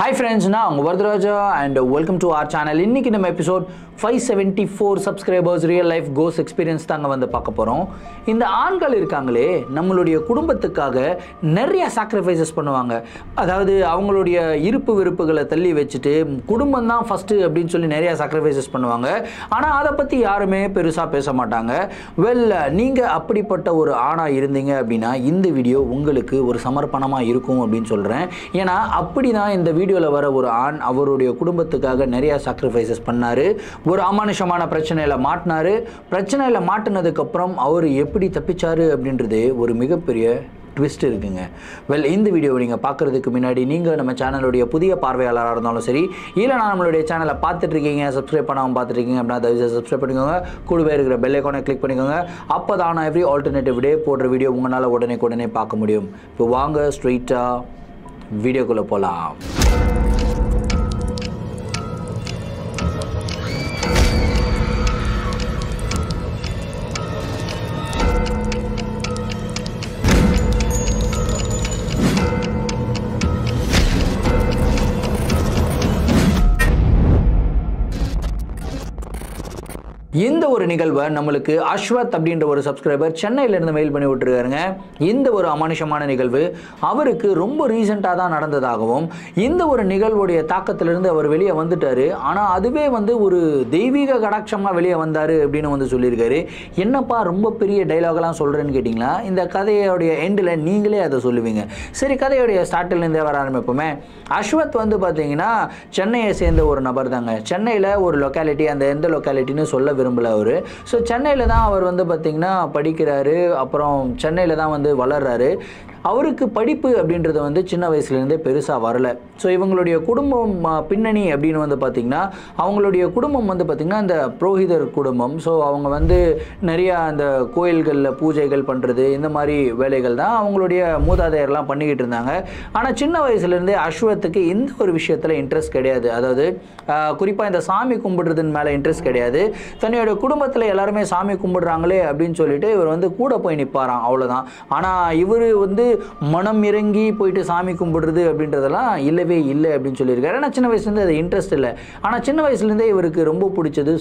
Hi friends, நான் உங்க Varadaraja and welcome to our channel. இன்னைக்கு நம்ம episode 574 subscribers real life ghost experience தாங்க வந்து பார்க்க போறோம். இந்த ஆண்கள் இருக்காங்களே நம்மளுடைய குடும்பத்துக்காக நிறைய sacrifices பண்ணுவாங்க. அதாவது அவங்களுடைய இருப்பு விருப்புகளை தள்ளி வச்சுட்டு குடும்பம் தான் ஃபர்ஸ்ட் அப்படினு சொல்லி நிறைய sacrifices பண்ணுவாங்க. ஆனா அத பத்தி யாருமே பெருசா பேச மாட்டாங்க. வெல் நீங்க அப்படிப்பட்ட ஒரு ஆணா இருந்தீங்க அப்படினா இந்த வீடியோ உங்களுக்கு ஒரு சமர்ப்பணமா இருக்கும் அப்படினு சொல்றேன். ஏனா அப்படி தான் இந்த வீடியோல வர ஒரு ஆண் அவருடைய குடும்பத்துக்காக நிறைய sacrifices பண்ணாரு. ஒரு அமானுஷமான பிரச்சனையில மாட்டினாரு. பிரச்சனையில மாட்டினதுக்கு அப்புறம் அவர் எப்படி தப்பிச்சாரு அப்படின்றது ஒரு மிகப்பெரிய ட்விஸ்ட் இருக்குங்க. வெல் இந்த வீடியோவை நீங்கள் பார்க்குறதுக்கு முன்னாடி நீங்கள் நம்ம சேனலுடைய புதிய பார்வையாளராக இருந்தாலும் சரி, இல்லை நான் நம்மளுடைய சேனலை பார்த்துட்ருக்கீங்க, சப்ஸ்கிரைப் பண்ணாமல் பார்த்துருக்கீங்க அப்படின்னா தயவுசெய்து சப்ஸ்கிரைப் பண்ணிக்கோங்க. கூடவே இருக்கிற பெல் ஐகானை கிளிக் பண்ணிக்கோங்க. அப்போ தான் நான் எவ்ரி ஆல்டர்னேட்டிவ் டே போடுற வீடியோ உங்களால் உடனே பார்க்க முடியும். இப்போ வாங்க ஸ்ட்ரெயிட்டாக வீடியோக்குள்ளே போகலாம். இந்த ஒரு நிகழ்வை நம்மளுக்கு அஸ்வத் அப்படின்ற ஒரு சப்ஸ்கிரைபர் சென்னையிலேருந்து மெயில் பண்ணி விட்டுருக்காருங்க. இந்த ஒரு அமானுஷமான நிகழ்வு அவருக்கு ரொம்ப ரீசெண்டாக தான் நடந்ததாகவும், இந்த ஒரு நிகழ்வுடைய தாக்கத்திலிருந்து அவர் வெளியே வந்துட்டார். ஆனால் அதுவே ஒரு தெய்வீக கடாட்சமாக வெளியே வந்தார் அப்படின்னு சொல்லியிருக்காரு. என்னப்பா ரொம்ப பெரிய டைலாக்லாம் சொல்கிறேன்னு கேட்டிங்களா, இந்த கதையோடைய எண்டில் நீங்களே அதை சொல்லுவீங்க. சரி, கதையோடைய ஸ்டார்டிலேருந்தே வர ஆரம்பிப்போமே. அஸ்வத் பார்த்தீங்கன்னா சென்னையை சேர்ந்த ஒரு நபர் தாங்க. சென்னையில் ஒரு லொக்காலிட்டி, அந்த எந்த லொக்காலிட்டின்னு சொல்ல விரும்பல அவர். ஸோ சென்னையில் தான் அவர் பார்த்தீங்கன்னா படிக்கிறாரு. அப்புறம் சென்னையில் தான் வளர்றாரு. அவருக்கு படிப்பு அப்படின்றது சின்ன வயசுலேருந்தே பெருசாக வரலை. ஸோ இவங்களுடைய குடும்பம் பின்னணி அப்படின்னு பார்த்திங்கன்னா, அவங்களுடைய குடும்பம் பார்த்திங்கன்னா இந்த புரோகிதர் குடும்பம். ஸோ அவங்க நிறையா அந்த கோயில்களில் பூஜைகள் பண்ணுறது, இந்த மாதிரி வேலைகள் தான் அவங்களுடைய மூதாதையர்லாம் பண்ணிக்கிட்டு இருந்தாங்க. ஆனால் சின்ன வயசுலேருந்தே அஸ்வத்துக்கு இந்த ஒரு விஷயத்தில் இன்ட்ரெஸ்ட் கிடையாது. அதாவது குறிப்பாக இந்த சாமி கும்பிடுறதுன்னு மேலே இன்ட்ரெஸ்ட் கிடையாது. தன்னுடைய குடும்பத்தில் எல்லாருமே சாமி கும்பிடுறாங்களே அப்படின்னு சொல்லிட்டு இவர் கூட போய் நிற்பாராம், அவ்வளோதான். ஆனால் இவர் மனம் இறங்கி போயிட்டு சாமி கும்பிடுறது அப்படின்றதெல்லாம் இல்லவே இல்லை அப்படின்னு சொல்லியிருக்காரு. ஆனால் சின்ன வயசுலேருந்து அது இன்ட்ரெஸ்ட் இல்லை. ஆனால் சின்ன வயசுலேருந்தே இவருக்கு ரொம்ப பிடிச்சது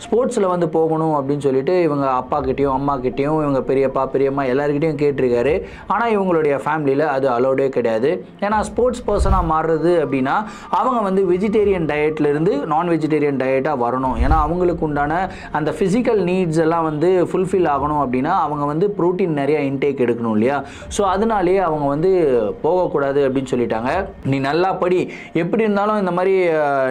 ஸ்போர்ட்ஸில் போகணும் அப்படின்னு சொல்லிட்டு இவங்க அப்பா கிட்டேயும் அம்மா கிட்டேயும் இவங்க பெரியப்பா பெரியம்மா எல்லாருக்கிட்டையும் கேட்டிருக்காரு. ஆனால் இவங்களுடைய ஃபேமிலியில் அது அலோடே கிடையாது. ஏன்னா ஸ்போர்ட்ஸ் பர்சனாக மாறுறது அப்படின்னா அவங்க வெஜிடேரியன் டயட்லேருந்து நான் வெஜிடேரியன் டயட்டாக வரணும். ஏன்னா அவங்களுக்கு உண்டான அந்த ஃபிசிக்கல் நீட்ஸ் எல்லாம் ஃபுல்ஃபில் ஆகணும் அப்படின்னா அவங்க ப்ரோட்டீன் நிறையா இன்டேக் எடுக்கணும் இல்லையா. ஸோ அதனாலேயே அவங்க போகக்கூடாது அப்படின்னு சொல்லிட்டாங்க. நீ நல்லா படி, எப்படி இருந்தாலும் இந்த மாதிரி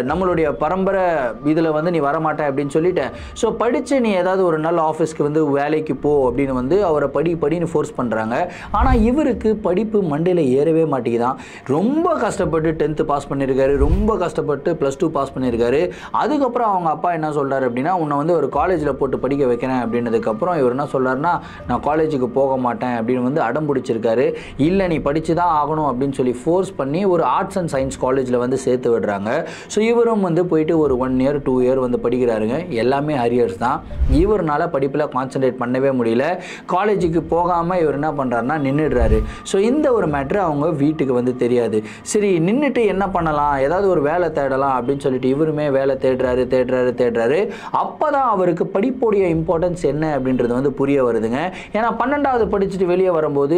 நம்மளுடைய பரம்பரை இதில் நீ வரமாட்டே அப்படின்னு சொல்லிட்டேன். ஸோ படித்து நீ ஏதாவது ஒரு நல்ல ஆஃபீஸ்க்கு வேலைக்கு போ அப்படின்னு அவரை படின்னு ஃபோர்ஸ் பண்ணுறாங்க. ஆனால் இவருக்கு படிப்பு மண்டையில் ஏறவே மாட்டேங்குதான். ரொம்ப கஷ்டப்பட்டு 10th பாஸ் பண்ணியிருக்காரு, ரொம்ப கஷ்டப்பட்டு +2 பாஸ் பண்ணியிருக்காரு. அதுக்கப்புறம் அவங்க அப்பா என்ன சொல்கிறார் அப்படின்னா, உன்னை ஒரு காலேஜில் போட்டு படிக்க வைக்கிறேன் அப்படின்னதுக்கப்புறம் இவர் என்ன சொல்கிறாருன்னா, நான் காலேஜுக்கு போக மாட்டேன் அப்படின்னு அடம் பிடிச்சிருக்காரு. இல்லை நீ படித்து தான் ஆகணும் அப்படின்னு சொல்லி ஃபோர்ஸ் பண்ணி ஒரு ஆர்ட்ஸ் அண்ட் சயின்ஸ் காலேஜில் சேர்த்து விடுறாங்க. ஸோ இவரும் போயிட்டு ஒரு 1 year 2 year படிக்கிறாருங்க. எல்லாமே அரியர்ஸ் தான். இவர்னால படிப்பில் கான்சன்ட்ரேட் பண்ணவே முடியல. காலேஜுக்கு போகாமல் இவர் என்ன பண்ணுறாருன்னா நின்றுடுறாரு. ஸோ இந்த ஒரு மேட்ரு அவங்க வீட்டுக்கு தெரியாது. சரி, நின்றுட்டு என்ன பண்ணலாம், ஏதாவது ஒரு வேலை தேடலாம் அப்படின்னு சொல்லிட்டு இவருமே வேலை தேடுறாரு. அப்போ தான் அவருக்கு படிப்புடைய இம்பார்ட்டன்ஸ் என்ன அப்படின்றது புரிய வருதுங்க. ஏன்னா 12வது படிச்சுட்டு வெளியே வரும்போது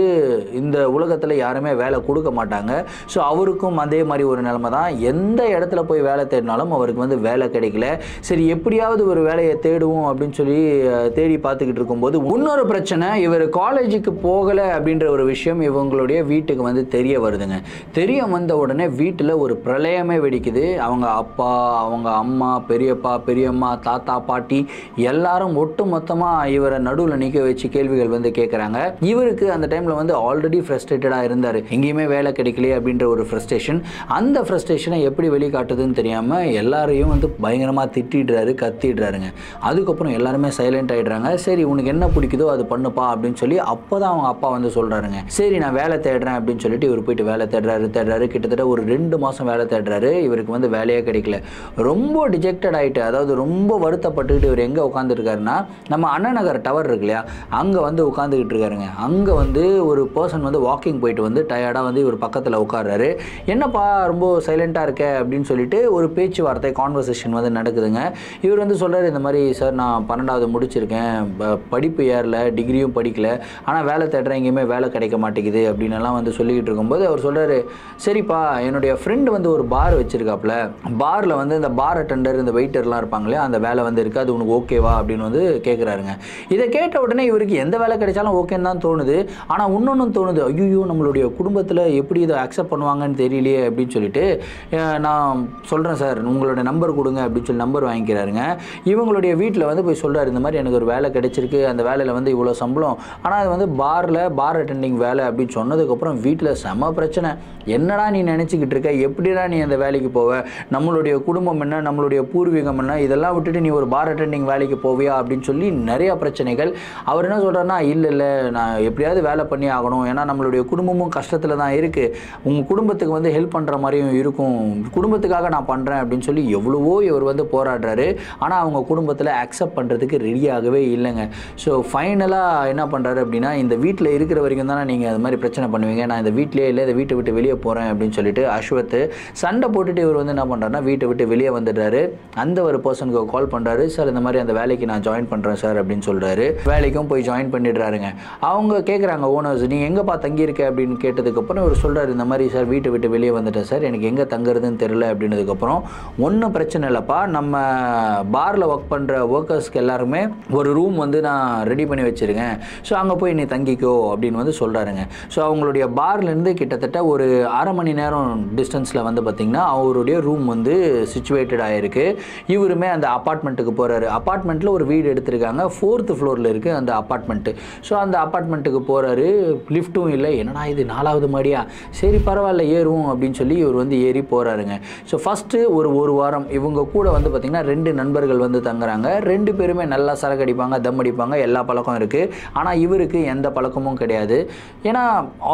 இந்த உலகத்தில் யாருமே வேலை கொடுக்க மாட்டாங்க. ஸோ அவருக்கும் அதே மாதிரி ஒரு நிலைமை தான். எந்த இடத்துல போய் வேலை தேடினாலும் அவருக்கு வேலை கிடைக்கல. சரி, எப்படியாவது ஒரு வேலையை தேடுவோம் அப்படின்னு சொல்லி தேடி பார்த்துக்கிட்டு இருக்கும்போது இன்னொரு பிரச்சனை, இவர் காலேஜுக்கு போகலை அப்படின்ற ஒரு விஷயம் இவங்களுடைய வீட்டுக்கு தெரிய வருதுங்க. தெரிய வந்த உடனே வீட்டில் ஒரு பிரளயமே வெடிக்குது. அவங்க அப்பா, அவங்க அம்மா, பெரியப்பா பெரியம்மா, தாத்தா பாட்டி எல்லாரும் ஒட்டு மொத்தமாக இவரை நடுவில் நிற்க வச்சு கேள்விகள் கேட்குறாங்க. இவருக்கு அந்த டைமில் ஆல்ரெடி ஃப்ரஸ்ட்ரேட்டடாக இருந்தார். எங்கேயுமே வேலை கிடைக்கலையே அப்படின்ற ஒரு ஃப்ரஸ்ட்ரேஷன். அந்த ஃப்ரஸ்ட்ரேஷனை எப்படி வெளிக்காட்டுதுன்னு தெரியாமல் எல்லாரையும் பயங்கரமாக திட்டிடுறாரு, கத்திடுறாருங்க. அதுக்கப்புறம் எல்லாருமே சைலண்ட் ஆகிடுறாங்க. சரி, உனக்கு என்ன பிடிக்குதோ அது பண்ணுப்பா அப்படின்னு சொல்லி அப்போ தான் அவங்க அப்பா சொல்கிறாருங்க. சரி, நான் வேலை தேடுறேன் அப்படின்னு சொல்லிட்டு இவர் போயிட்டு வேலை தேடுறாரு. கிட்டத்தட்ட ஒரு 2 மாதம் வேலை தேடுறாரு. இவருக்கு வேலையே கிடைக்கல. ரொம்ப டிஜெக்டட் ஆகிட்டு, அதாவது ரொம்ப வருத்தப்பட்டுக்கிட்டு இவர் எங்கே உட்காந்துருக்காருன்னா, நம்ம அண்ணா நகர் டவர் இருக்கு இல்லையா, அங்கே உட்காந்துக்கிட்டு இருக்காருங்க. அங்கே ஒரு பர்சன் வந்து வாக்கிங் போயிட்டு வந்து டயர்டாக வந்து இவர் பக்கத்தில் உட்கார்றாரு. என்னப்பா ரொம்ப சைலண்ட்டாக இருக்க அப்படின்னு சொல்லிட்டு ஒரு பேச்சுவார்த்தை கான்வர்சேஷன் வந்து நடக்குதுங்க. இவர் வந்து சொல்கிறார், இந்த மாதிரி சார் நான் 12வது முடிச்சிருக்கேன், படிப்பு ஏறல, டிகிரியும் படிக்கல, ஆனால் வேலை தேடுறேன், எங்கேயுமே வேலை கிடைக்க மாட்டேங்குது அப்படின்னுலாம் வந்து சொல்லிக்கிட்டு இருக்கும்போது அவர் சொல்கிறாரு, சரிப்பா என்னுடைய ஃப்ரெண்டு வந்து ஒரு பார் வச்சுருக்காப்புல, பாரில் வந்து இந்த பார் அட்டெண்டர் இந்த வெயிட்டர்லாம் இருப்பாங்களே அந்த வேலை வந்து இருக்குது, அது உனக்கு ஓகேவா அப்படின்னு வந்து கேட்குறாருங்க. இதை கேட்ட உடனே இவருக்கு எந்த வேலை கிடைச்சாலும் ஓகேன்னு தான் தோணுது. ஆனால் இன்னொன்றும் தோணுது, ஐயோ நம்மளுடைய குடும்பத்தில் எப்படி இதை அக்செப்ட் பண்ணுவாங்கன்னு தெரியலையே அப்படின்னு சொல்லிட்டு நான் சொல்கிறேன் சார் உங்களோட நம்பர் கொடுங்க அப்படின்னு சொல்லி நம்பர் வாங்கிக்கிறாருங்க. இவங்களுடைய வீட்டில் வந்து போய் சொல்கிறார், இந்த மாதிரி எனக்கு ஒரு வேலை கிடைச்சிருக்கு, அந்த வேலையில் வந்து இவ்வளோ சம்பளம், ஆனால் அது வந்து பார் அட்டெண்டிங் வேலை அப்படின்னு சொன்னதுக்கப்புறம் வீட்டில் செம பிரச்சனை. என்னடா நீ நினச்சிக்கிட்டு இருக்க, எப்படிடா நீ அந்த வேலைக்கு போவ, நம்மளுடைய குடும்பம் என்ன, நம்மளுடைய பூர்வீகம் என்ன, இதெல்லாம் விட்டுட்டு நீ ஒரு பார் அட்டெண்டிங் வேலைக்கு போவியா அப்படின்னு சொல்லி நிறையா பிரச்சனைகள். அவர் என்ன சொல்கிறாருன்னா, இல்லை நான் எப்படியாவது வேலை பண்ணி ஆகணும், ஏன்னா நம்மளுடைய குடும்பமும் கஷ்டத்தில் தான் இருக்குது, உங்கள் குடும்பத்துக்கு வந்து ஹெல்ப் பண்ணுற மாதிரியும் இருக்கும், குடும்பத்துக்காக நான் பண்ணுறேன் அப்படின்னு சொல்லி எவ்வளவோ இவர் வந்து போராடுறாரு. ஆனால் அவங்க குடும்பத்தில் அக்செப்ட் பண்ணுறதுக்கு ரெடியாகவே இல்லைங்க. ஸோ ஃபைனலாக என்ன பண்ணுறாரு அப்படின்னா, இந்த வீட்டில் இருக்கிற வரைக்கும் தானே நீங்கள் அது மாதிரி பிரச்சனை பண்ணுவீங்க, நான் இந்த வீட்டிலே இல்லை, இந்த வீட்டை விட்டு வெளியே போகிறேன் அப்படின்னு சொல்லிட்டு அஸ்வத் சண்டை போட்டுட்டு இவர் வந்து என்ன பண்ணுறாருன்னா வீட்டை விட்டு வெளியே வந்துடுறாரு. அந்த ஒரு பர்சனுக்கு கால் பண்ணுறாரு, சார் இந்த மாதிரி அந்த வேலைக்கு நான் ஜாயின் பண்ணுறேன் சார் அப்படின்னு சொல்கிறாரு. வேலைக்கும் போய் ஜாயின் பண்ணிடுறாருங்க. அவங்க கேட்குறாங்க ஓனர்ஸ், நீங்கள் எங்கேப்பா தங்கியிருக்க அப்படின்னு கேட்டதுக்கப்புறம் இவர் சொல்கிறார், இந்த மாதிரி சார் வீட்டை விட்டு வெளியே வந்துட்டேன் சார், எனக்கு எங்கே தங்குறதுன்னு தெரியல அப்படின்னதுக்கப்புறம், ஒன்றும் பிரச்சனை இல்லைப்பா, நம்ம பாரில் ஒர்க் பண்ணுற ஒர்க்கர்ஸ்க்கு எல்லாருமே ஒரு ரூம் வந்து நான் ரெடி பண்ணி வச்சுருக்கேன், ஸோ அங்கே போய் நீ தங்கிக்கோ அப்படின்னு வந்து சொல்கிறாருங்க. ஸோ அவங்களுடைய பார்லேருந்து கிட்டத்தட்ட ஒரு அரை மணி நேரம் டிஸ்டன்ஸில் வந்து பார்த்திங்கன்னா அவருடைய ரூம் வந்து சிச்சுவேட்டட் ஆகிருக்கு. இவருமே அந்த அப்பார்ட்மெண்ட்டுக்கு போகிறாரு. அப்பார்ட்மெண்ட்டில் ஒரு வீடு எடுத்திருக்காங்க, 4th ஃப்ளோரில் இருக்குது அந்த அப்பார்ட்மெண்ட்டு. ஸோ அந்த அப்பார்ட்மெண்ட்டுக்கு போகிறாரு, லிஃப்ட்டும் இல்லை, என்னடா இது 4வது மாடியா, சரி பரவாயில்ல ஏறுவோம் அப்படின்னு சொல்லி இவர் வந்து ஏறி போகிறாருங்க. ஸோ ஃபஸ்ட்டு ஒரு வாரம் இவங்க கூட வந்து பார்த்திங்கன்னா 2 நண்பர்கள் வந்து தங்குறாங்க. 2 பேருமே நல்லா சரக்கு அடிப்பாங்க, தம் அடிப்பாங்க, எல்லா பழக்கம் இருக்குது. ஆனால் இவருக்கு எந்த பழக்கமும் கிடையாது. ஏன்னா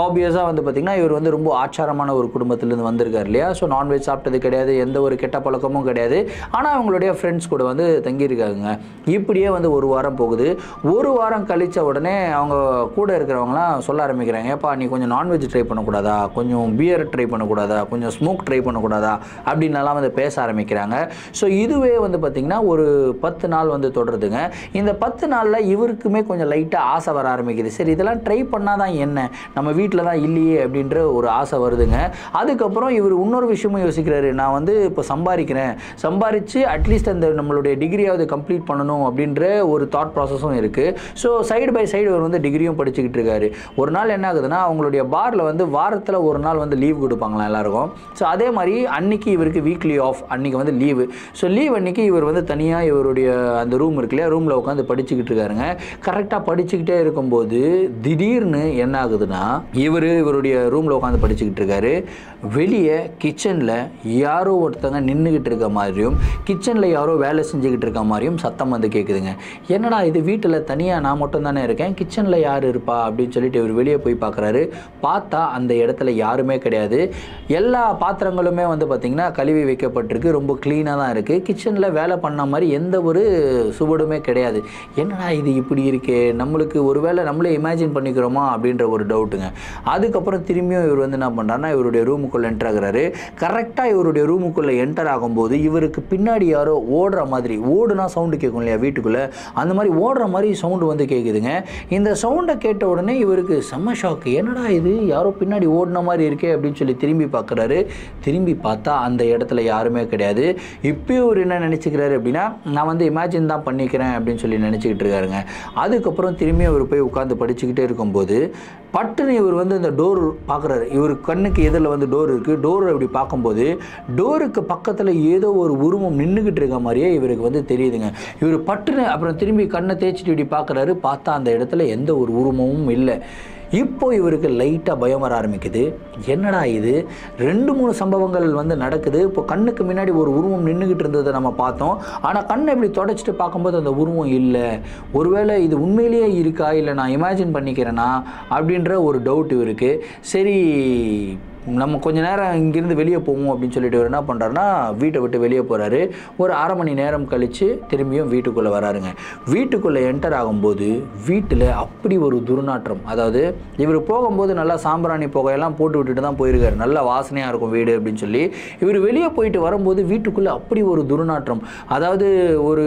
ஆப்வியஸாக வந்து பார்த்திங்கன்னா இவர் வந்து ரொம்ப ஆச்சாரமான ஒரு குடும்பத்திலேருந்து வந்திருக்கார் இல்லையா. ஸோ நான்வெஜ் சாப்பிட்டது கிடையாது, எந்த ஒரு கெட்ட பழக்கமும் கிடையாது. ஆனால் அவங்களுடைய ஃப்ரெண்ட்ஸ் கூட வந்து தங்கியிருக்காங்க. இப்படியே வந்து ஒரு வாரம் போகுது. ஒரு வாரம் கழித்த உடனே அவங்க கூட இருக்கிறவங்களாம் சொல்ல ஆரம்பிக்கிறாங்க, ஏப்பா நீ கொஞ்சம் நான்வெஜ் ட்ரை பண்ணக்கூடாதா, கொஞ்சம் பியர் ட்ரை பண்ணக்கூடாதா, கொஞ்சம் ஸ்மோக் ட்ரை பண்ணக்கூடாதா அப்படின்னலாம் வந்து பேச ஆரம்பிக்கிறாங்க. ஸோ இதுவே வந்து பார்த்திங்கன்னா ஒரு 10 நாள் வந்து தொடருதுங்க. இந்த 10 நாளில் இவருக்குமே கொஞ்சம் லைட்டாக ஆசை வர ஆரம்பிக்குது. சரி இதெல்லாம் ட்ரை பண்ணால் தான் என்ன, நம்ம வீட்டில் தான் இல்லையே அப்படின்ற ஒரு ஆசை வருதுங்க. அதுக்கப்புறம் இவர் இன்னொரு விஷயமும் யோசிக்கிறாரு, நான் வந்து இப்போ சம்பாரித்து அட்லீஸ்ட் அந்த நம்மளுடைய டிகிரியாவது கம்ப்ளீட் பண்ணணும் அப்படின்ற ஒரு தாட் ப்ராசஸும் இருக்குது. ஸோ சைடு பை சைடு இவர் வந்து டிகிரியும் படிச்சுக்கிட்டு இருக்காரு. ஒரு நாள் என்ன ஆகுதுன்னா, அவங்களுடைய பாரில் வந்து வாரத்தில் ஒரு நாள் வந்து லீவ் கொடுப்பாங்களாம் எல்லாருக்கும். ஸோ அதே மாதிரி அன்னைக்கு இவருக்கு வீக்லி ஆஃப், அன்றைக்கி வந்து லீவு. ஸோ லீவ் அன்றைக்கி இவர் வந்து தனியாக இவருடைய அந்த ரூம் இருக்கு இல்லையா, ரூமில் உட்காந்து படிச்சுக்கிட்டு இருக்காருங்க. கரெக்டாக படிச்சுக்கிட்டே இருக்கும்போது திடீர்னு என்ன ஆகுதுன்னா, இவருடைய ரூமில் உட்காந்து படிச்சுக்கிட்டு இருக்காரு. வெளியே கிச்சனில் யாரோ ஒருத்தங்க நின்றுக்கிட்டு இருக்க மாதிரியும், கிச்சனில் யாரோ வேலை செஞ்சுக்கிட்டு இருக்க மாதிரியும் சத்தம் வந்து கேட்குதுங்க. என்னடா இது வீட்டில் தனியாக நான் மட்டும் தானே இருக்கேன், கிச்சனில் யார் இருப்பா அப்படின்னு சொல்லிட்டு இவர் வெளியே போய் பார்க்குறாரு. பார்த்தா அந்த இடத்துல யாருமே கிடையாது. எல்லா பாத்திரங்களுமே வந்து பார்த்திங்கன்னா கழுவி வைக்கப்பட்டிருக்கு, ரொம்ப க்ளீனாக தான் இருக்குது. கிச்சனில் வேலை பண்ண மாதிரி எந்த ஒரு சுவடுமே கிடையாது. என்னடா இது இப்படி இருக்கே, நம்மளுக்கு ஒருவேளை நம்மளே இமேஜின் பண்ணிக்கிறோமா அப்படின்ற ஒரு டவுட்டுங்க. அதுக்கப்புறம் திரும்பியும் இவர் வந்து என்ன பண்ணுறாருன்னா இவருடைய ரூமுக்குள்ளே என்டர் ஆகுறாரு. கரெக்டாக இவருடைய ரூமுக்குள்ளே என்டர் ஆகும்போது இவருக்கு பின்னாடி யாரோ ஓடுற மாதிரி, ஓடுனா சவுண்டு கேட்கும் இல்லையா வீட்டுக்குள்ளே, அந்த மாதிரி ஓடுற மாதிரி சவுண்டு வந்து கேட்குதுங்க. இந்த சவுண்டை கேட்ட உடனே இவருக்கு செம்ம ஷாக்கு, என்னடா இது யாரோ பின்னாடி ஓடின மாதிரி இருக்கே அப்படின்னு சொல்லி திரும்பி பார்க்குறாரு. திரும்பி பார்த்தா அந்த இடத்துல யாருமே கிடையாது. இப்போயும் இவர் என்ன நினச்சிக்கிறாரு அப்படின்னா, நான் வந்து இமேஜின் தான் பண்ணிக்கிறேன் அப்படின்னு சொல்லி நினச்சிக்கிட்டு இருக்காருங்க. அதுக்கப்புறம் திரும்பி அவர் போய் உட்காந்து படிச்சுக்கிட்டே இருக்கும்போது பட்டுன்னு இவர் வந்து இந்த டோர் பார்க்குறாரு. இவர் கண்ணுக்கு எதிரில் வந்து டோர் இருக்குது. டோர் அப்படி பார்க்கும்போது டோருக்கு பக்கத்தில் ஏதோ ஒரு உருவம் நின்றுக்கிட்டு இருக்க மாதிரியே இவருக்கு வந்து தெரியுதுங்க. இவர் பட்டுன்னு அப்புறம் திரும்பி கண்ணை தேய்ச்சிட்டு இப்படி பார்க்குறாரு. பார்த்தா அந்த இடத்துல எந்த ஒரு உருவமும் இல்லை. இப்போ இவருக்கு லைட்டாக பயம் வர ஆரம்பிக்குது. என்னடா இது 2-3 சம்பவங்கள் வந்து நடக்குது. இப்போ கண்ணுக்கு முன்னாடி ஒரு உருவம் நின்றுக்கிட்டு இருந்ததை நம்ம பார்த்தோம். ஆனால் கண்ணை இப்படி தொடச்சிட்டு பார்க்கும்போது அந்த உருவம் இல்லை. ஒருவேளை இது உண்மையிலேயே இருக்கா, இல்லை நான் இமேஜின் பண்ணிக்கிறேன்னா அப்படின்ற ஒரு டவுட் இவருக்கு. சரி நம்ம கொஞ்ச நேரம் இங்கேருந்து வெளியே போவோம் அப்படின்னு சொல்லிட்டு இவர் என்ன பண்ணுறாருன்னா வீட்டை விட்டு வெளியே போகிறாரு. ஒரு அரை மணி நேரம் கழித்து திரும்பியும் வீட்டுக்குள்ளே வராருங்க. வீட்டுக்குள்ளே என்டர் ஆகும்போது வீட்டில் அப்படி ஒரு துர்நாற்றம். அதாவது இவர் போகும்போது நல்லா சாம்பிராணி புகையெல்லாம் போட்டு விட்டுட்டு தான் போயிருக்காரு, நல்ல வாசனையாக இருக்கும் வீடு அப்படின்னு சொல்லி. இவர் வெளியே போயிட்டு வரும்போது வீட்டுக்குள்ளே அப்படி ஒரு துர்நாற்றம். அதாவது ஒரு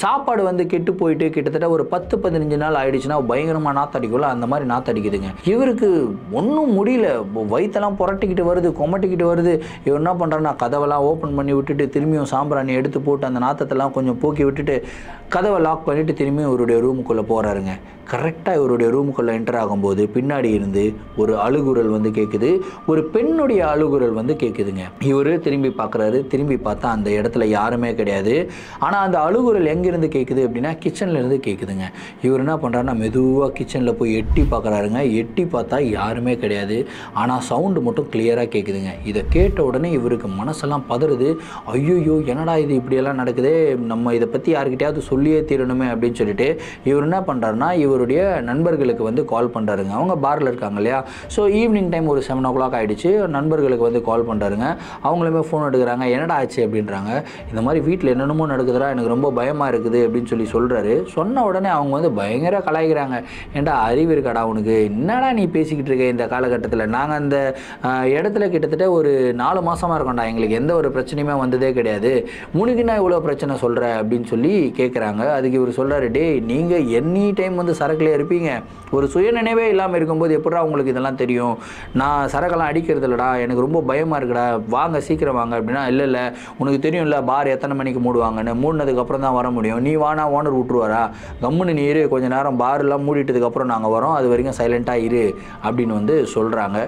சாப்பாடு வந்து கெட்டு போயிட்டு கிட்டத்தட்ட ஒரு 10-15 நாள் ஆயிடுச்சுன்னா பயங்கரமாக நாத்தடிக்குள்ள அந்த மாதிரி நாத்தடிக்குதுங்க. இவருக்கு ஒன்றும் முடியல, வயிற்றெல்லாம் புரட்டிக்கிட்டு வருது, கொமட்டிக்கிட்டு வருது. இவர் என்ன பண்ணுறாருன்னா கதவெல்லாம் ஓப்பன் பண்ணி விட்டுட்டு திரும்பியும் சாம்பிராணி எடுத்து போட்டு அந்த நாத்தத்தெல்லாம் கொஞ்சம் போக்கி விட்டுட்டு கதவை லாக் பண்ணிவிட்டு திரும்பியும் இவருடைய ரூமுக்குள்ளே போகிறாருங்க. கரெக்டாக இவருடைய ரூமுக்குள்ளே என்டர் ஆகும்போது பின்னாடி இருந்து ஒரு அழுகுரல் வந்து கேட்குது, ஒரு பெண்ணுடைய அழுகுரல் வந்து கேட்குதுங்க. இவர் திரும்பி பார்க்குறாரு. திரும்பி பார்த்தா அந்த இடத்துல யாருமே கிடையாது. ஆனால் அந்த அழுகுரல் எங்கேருந்து கேட்குது அப்படின்னா கிச்சன்லேருந்து கேட்குதுங்க. இவர் என்ன பண்ணுறாருன்னா மெதுவாக கிச்சனில் போய் எட்டி பார்க்குறாருங்க. எட்டி பார்த்தா யாருமே கிடையாது. ஆனால் சவுண்டு மட்டும் கிளியராக கேட்குதுங்க. இதை கேட்ட உடனே இவருக்கு மனசெல்லாம் பதறுது. ஐயோ என்னடா இது இப்படியெல்லாம் நடக்குது, நம்ம இதை பற்றி யாருக்கிட்டையாவது சொல்லியே தீரணுமே அப்படின்னு சொல்லிட்டு இவர் என்ன பண்ணுறாருன்னா இவருடைய நண்பர்களுக்கு வந்து கால் பண்ணுறாருங்க. அவங்க பாரில் இருக்காங்க இல்லையா. ஸோ ஈவினிங் டைம் ஒரு 7 o'clock ஆகிடுச்சு. நண்பர்களுக்கு வந்து கால் பண்ணுறாருங்க. அவங்களுமே ஃபோன் எடுக்கிறாங்க. என்னடா ஆச்சு அப்படின்றாங்க. இந்த மாதிரி வீட்டில் என்னென்னமோ நடக்குதுடா, எனக்கு ரொம்ப பயமாக இருக்குது அப்படின்னு சொல்லி சொல்கிறாரு. சொன்ன உடனே அவங்க வந்து பயங்கர கலாய்க்கிறாங்க. ஏன்டா அறிவு இருக்காடா உனக்கு, என்னடா நீ பேசிக்கிட்டு இருக்க இந்த காலகட்டத்தில், நாங்கள் அந்த இடத்துல கிட்டத்தட்ட ஒரு 4 மாதமாக இருக்கோம்டா, எங்களுக்கு எந்த ஒரு பிரச்சனையுமே வந்ததே கிடையாது, உனக்கு என்ன இவ்வளோ பிரச்சனை சொல்கிற அப்படின்னு சொல்லி கேட்குறாங்க. அதுக்கு இவர் சொல்கிறாரு, டே நீங்கள் எனி டைம் வந்து சரக்குலேயே இருப்பீங்க, ஒரு சுயநினைவே இல்லாமல் இருக்கும்போது எப்படா உங்களுக்கு இதெல்லாம் தெரியும், நான் சரக்கெல்லாம் அடிக்கிறது இல்லைடா, எனக்கு ரொம்ப பயமாக இருக்குடா, வாங்க சீக்கிரம் வாங்க அப்படின்னா, இல்லை உனக்கு தெரியும்ல பார் எத்தனை மணிக்கு மூடுவாங்கன்னு, மூடினதுக்கப்புறம் தான் வர முடியும், நீ வானா ஓனர் விட்டுருவாரா, கம்முன்னு நீ இரு, கொஞ்சம் நேரம் பாரெல்லாம் மூடிட்டதுக்கப்புறம் நாங்கள் வரோம், அது வரைக்கும் சைலண்ட்டாக இரு அப்படின்னு வந்து சொல்கிறாங்க.